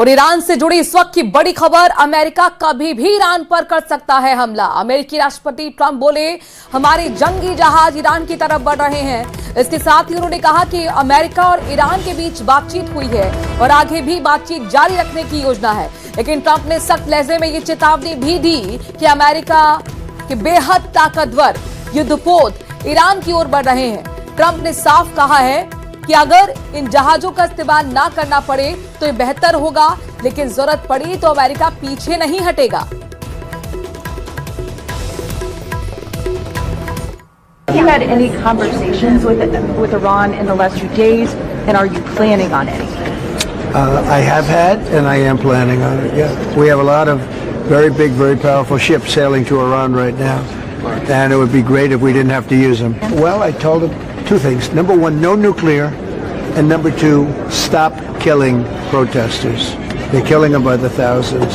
और ईरान से जुड़ी इस वक्त की बड़ी खबर, अमेरिका कभी भी ईरान पर कर सकता है हमला। अमेरिकी राष्ट्रपति ट्रंप बोले, हमारे जंगी जहाज ईरान की तरफ बढ़ रहे हैं। इसके साथ ही उन्होंने कहा कि अमेरिका और ईरान के बीच बातचीत हुई है और आगे भी बातचीत जारी रखने की योजना है। लेकिन ट्रंप ने सख्त लहजे में ये चेतावनी भी दी कि अमेरिका के बेहद ताकतवर युद्धपोत ईरान की ओर बढ़ रहे हैं। ट्रंप ने साफ कहा है कि अगर इन जहाजों का इस्तेमाल ना करना पड़े तो ये बेहतर होगा, लेकिन जरूरत पड़ी तो अमेरिका पीछे नहीं हटेगा। Have you had any conversations with Iran in the last few days, and are you planning on any? I have had, and I am planning on it. Yeah, we have a lot of very big, very powerful ships sailing to Iran right now, and it would be great if we didn't have to use them. Well, I told them two things. Number one, no nuclear, and number two, stop killing protesters. They're killing them by the thousands.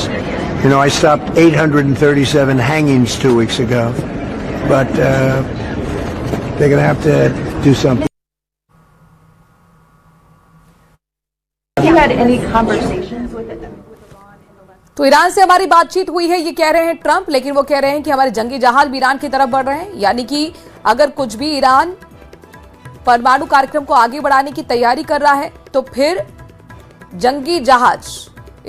You know, I stopped 837 hangings 2 weeks ago, but they're going to have to do something. Have you had any conversations with Iran in the last? तो Iran से हमारी बातचीत हुई है, ये कह रहे हैं ट्रंप, लेकिन वो कह रहे हैं कि हमारे जंगी जहाज भी ईरान की तरफ बढ़ रहे हैं। यानी कि अगर कुछ भी ईरान परमाणु कार्यक्रम को आगे बढ़ाने की तैयारी कर रहा है तो फिर जंगी जहाज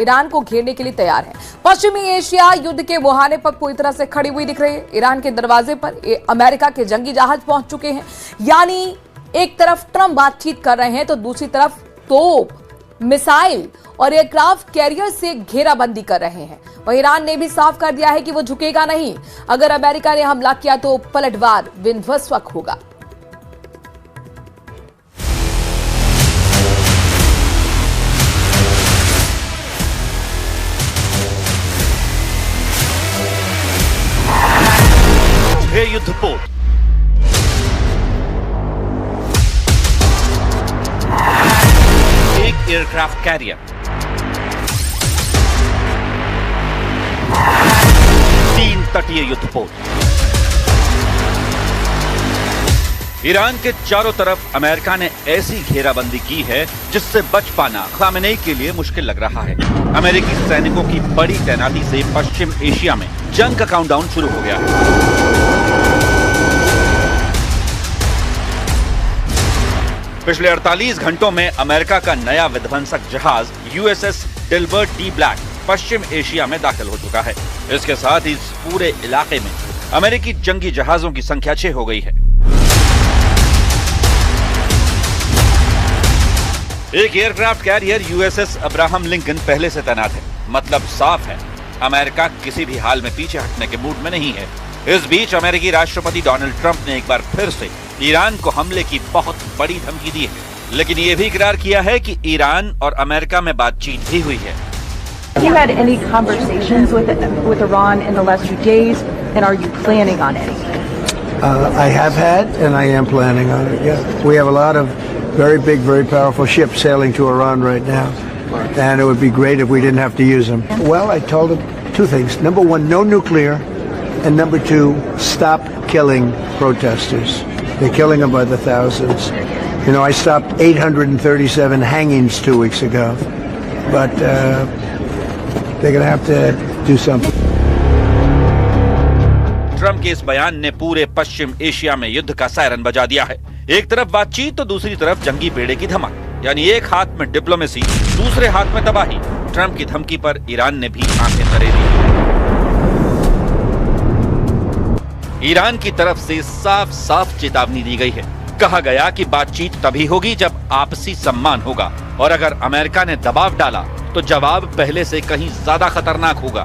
ईरान को घेरने के लिए तैयार है। पश्चिमी एशिया युद्ध के मुहाने पर पूरी तरह से खड़ी हुई दिख रही है। ईरान के दरवाजे पर अमेरिका के जंगी जहाज पहुंच चुके हैं। यानी एक तरफ ट्रंप बातचीत कर रहे हैं तो दूसरी तरफ तोप, मिसाइल और एयरक्राफ्ट कैरियर से घेराबंदी कर रहे हैं। वहीं ईरान ने भी साफ कर दिया है कि वो झुकेगा नहीं। अगर अमेरिका ने हमला किया तो पलटवार विध्वंसक होगा। युद्धपोत एक एयरक्राफ्ट कैरियर, 3 तटीय युद्धपोत। ईरान के चारों तरफ अमेरिका ने ऐसी घेराबंदी की है जिससे बच पाना खामेनेई के लिए मुश्किल लग रहा है। अमेरिकी सैनिकों की बड़ी तैनाती से पश्चिम एशिया में जंग का काउंटडाउन शुरू हो गया है। पिछले 48 घंटों में अमेरिका का नया विध्वंसक जहाज यूएसएस डिल्बर्ट डी ब्लैक पश्चिम एशिया में दाखिल हो चुका है। इसके साथ ही इस पूरे इलाके में अमेरिकी जंगी जहाजों की संख्या 6 हो गई है। एक aircraft carrier USS Abraham Lincoln पहले से तैनात है। मतलब साफ है, अमेरिका किसी भी हाल में पीछे हटने के मूड में नहीं है। इस बीच अमेरिकी राष्ट्रपति डोनाल्ड ट्रंप ने एक बार फिर से ईरान को हमले की बहुत बड़ी धमकी दी है, लेकिन ये भी इकरार किया है कि ईरान और अमेरिका में बातचीत भी हुई है। Have you had any conversations with Iran in the last few days, and are you planning on any? I have had, and I am planning on it. Yeah, we have a lot of very big, very powerful ships sailing to Iran right now, and it would be great if we didn't have to use them. Well, I told them two things. Number one, no nuclear, and number two, stop killing protesters. They're killing them by the thousands. You know, I stopped 837 hangings 2 weeks ago, but they're going to have to do something. Trump के इस बयान ने पूरे पश्चिम Asia में युद्ध का siren बजा दिया है। एक तरफ बातचीत तो दूसरी तरफ जंगी बेड़े की धमक। यानी एक हाथ में डिप्लोमेसी, दूसरे हाथ में तबाही। ट्रंप की धमकी पर ईरान ने भी आंखें तरेरी। ईरान की तरफ से साफ साफ चेतावनी दी गई है। कहा गया कि बातचीत तभी होगी जब आपसी सम्मान होगा, और अगर अमेरिका ने दबाव डाला तो जवाब पहले से कहीं ज्यादा खतरनाक होगा।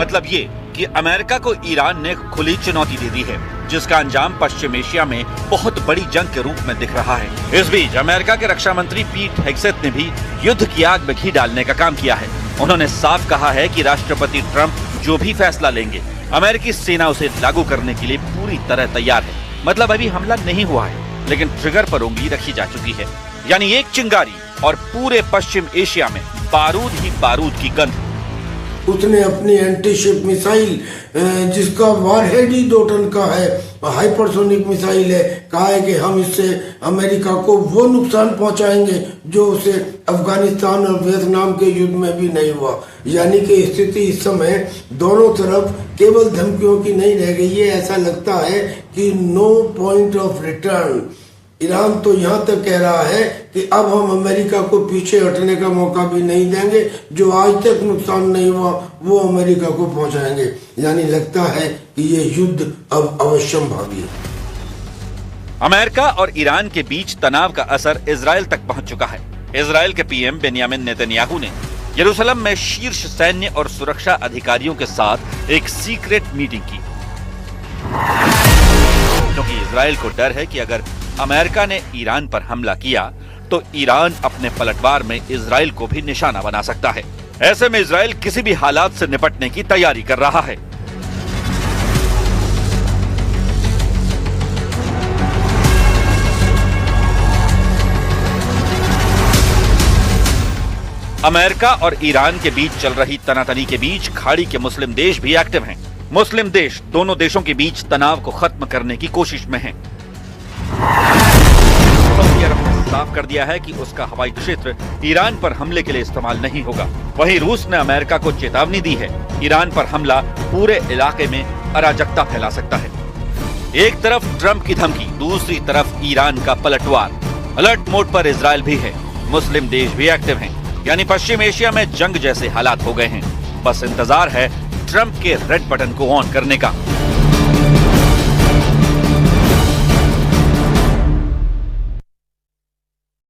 मतलब ये कि अमेरिका को ईरान ने खुली चुनौती दे दी है, जिसका अंजाम पश्चिम एशिया में बहुत बड़ी जंग के रूप में दिख रहा है। इस बीच अमेरिका के रक्षा मंत्री पीट हेग्सेथ ने भी युद्ध की आग में घी डालने का काम किया है। उन्होंने साफ कहा है कि राष्ट्रपति ट्रंप जो भी फैसला लेंगे, अमेरिकी सेना उसे लागू करने के लिए पूरी तरह तैयार है। मतलब अभी हमला नहीं हुआ है, लेकिन ट्रिगर पर उंगली रखी जा चुकी है। यानी एक चिंगारी और पूरे पश्चिम एशिया में बारूद ही बारूद की गंध। उसने अपनी एंटीशिप मिसाइल जिसका वारहेड ही 2 टन का है, हाइपरसोनिक मिसाइल है, कहा है कि हम इससे अमेरिका को वो नुकसान पहुंचाएंगे जो उसे अफगानिस्तान और वियतनाम के युद्ध में भी नहीं हुआ। यानी कि स्थिति इस समय दोनों तरफ केवल धमकियों की नहीं रह गई है। ऐसा लगता है कि no point of return. Iran तो यहाँ तक कह रहा है कि अब हम अमेरिका को पीछे हटने का मौका भी नहीं देंगे, जो आज तक नुकसान नहीं हुआ वो अमेरिका को पहुंचाएंगे। यानी लगता है कि ये युद्ध अब अवश्यंभावी है। अमेरिका और ईरान के बीच तनाव का असर इजराइल तक पहुंच चुका है। इजराइल के पीएम बेन्यामिन नेतन्याहू ने यरूशलेम में शीर्ष सैन्य और सुरक्षा अधिकारियों के साथ एक सीक्रेट मीटिंग की, क्योंकि इजराइल को डर है कि अगर अमेरिका ने ईरान पर हमला किया तो ईरान अपने पलटवार में इजराइल को भी निशाना बना सकता है। ऐसे में इजराइल किसी भी हालात से निपटने की तैयारी कर रहा है। अमेरिका और ईरान के बीच चल रही तनातनी के बीच खाड़ी के मुस्लिम देश भी एक्टिव हैं। मुस्लिम देश दोनों देशों के बीच तनाव को खत्म करने की कोशिश में हैं। सऊदी अरब ने साफ कर दिया है कि उसका हवाई क्षेत्र ईरान पर हमले के लिए इस्तेमाल नहीं होगा। वहीं रूस ने अमेरिका को चेतावनी दी है, ईरान पर हमला पूरे इलाके में अराजकता फैला सकता है। एक तरफ ट्रंप की धमकी, दूसरी तरफ ईरान का पलटवार। अलर्ट मोड पर इजराइल भी है, मुस्लिम देश भी एक्टिव हैं। यानी पश्चिम एशिया में जंग जैसे हालात हो गए हैं। बस इंतजार है ट्रंप के रेड बटन को ऑन करने का।